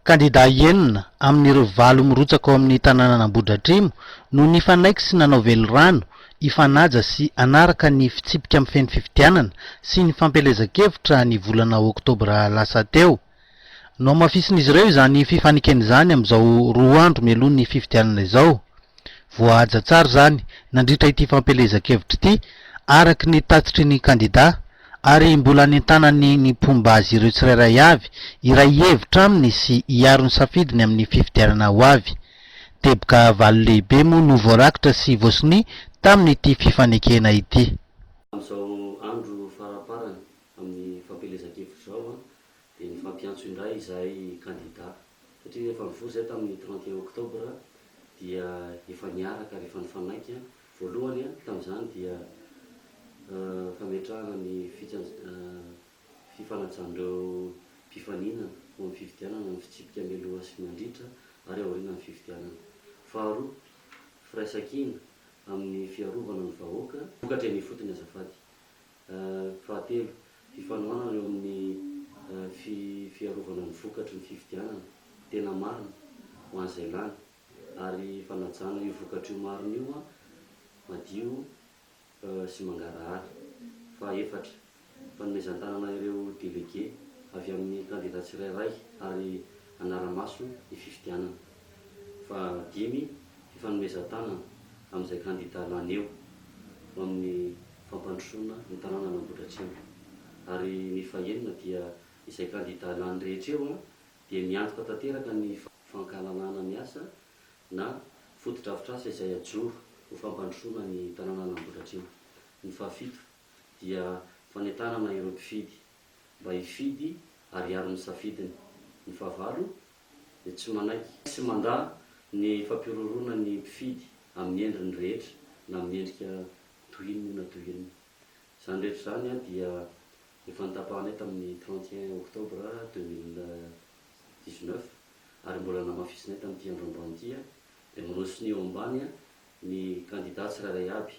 Kandida enina amin'ireo 7 mirotsaka ao amin'ny tanànan'Ambohidratrimo no nifanaiky sy nanao velorano ifanaja sy anaraka ny fitsipika amin'ny feno fifidianana sy ny fampelezan-kevitra ny volana oktobra lasa teo. No mafisin'izy ireo izany fifanikeny izany amin'izao 2 andro mialoha ny fifidianana izao. Voahaja tsara zany nandritra ity fampelezan-kevitra ity araky ny tatitry ny kandida ary mbola nentanany ny mpomba azy ireo tsirairay avy iray hevitra aminy sy hiaro ny safidiny amin'ny fifidianana ho avy. Teboka valo lehibe moa no voarakitra sy voasiny tamin'ity fifanekena ity. Amin'izao andro faraparany amin'ny fampelezan-kevitra zao dia ny fampiantso indray izahay kandida satria efa nivory zay tamin'ny 31 oktobra dia efa niaraka rehefa nifanaiky voalohany tamin'izany dia fametrahana ny fifanatsan'ireo mpifaninana ho amin'ny fifidianana ny fitsipika mialoha sy miandritra ary aoriana ny fifidianana. Faharoa, firaisan-kina amin'ny fiarovana ny vahoaka vokatra ny fotony azafady. Fahatelo, fifanohana eo amin'ny fiarovana ny vokatry ny fifidianana tena marina ho an'izay lany ary fanajana io vokatra io marina io madio sy mangarahara. Fahaefatra, fanomezan-tanana ireo délégué avy amin'ny kandida tsirairay ary anara-maso ny fifidianana. Fahadimy, fifanomezan-tanana amin'izay kandida lany eo amin'ny fampandrosoana ny tanànan'Ambohidratrimo. Ary ny fahaenina dia izay kandida lany rehetra eo dia miantoka tanteraka ny fankalalana miasa na foto-drafitr'asa izay ajoro ho fampandrosoana ny tanànan'Ambohidratrimo. Ny fahafito dia fanentanana ireo mpifidy mba hifidy ary hiaro ny safidiny. Ny fahavalo dia tsy manaiky sy mandà ny fampiroroana ny mpifidy amin'ny endriny rehetra na amin'ny endrika tohininy na tohininy. Izany rehetra zany dia efa nitapahanay tamin'ny 31 oktobra 2019 ary mbola namafisinay tamin'ity andro ambany ity dia mirosony eo ambany ny kandida tsirairay aby